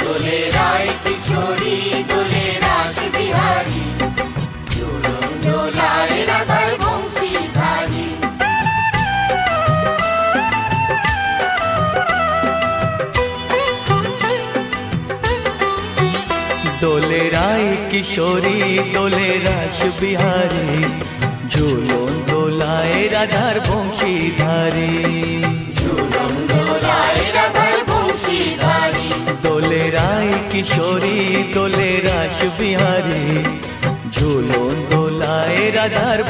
দোলে রায় কিশোরী দোলে রাস বিহারী, ঝুলন দোলায় রাধার বংশীধারী। দোলে রায় কিশোরী দোলে রাস বিহারী, ঝুলন দোলায় রাধার বংশীধারী। ঝুলন দোলায় রাধার বংশীধারী। দোলে রায় কিশোরী দোলে রাস বিহারী, ঝুলন দোলায় রাধার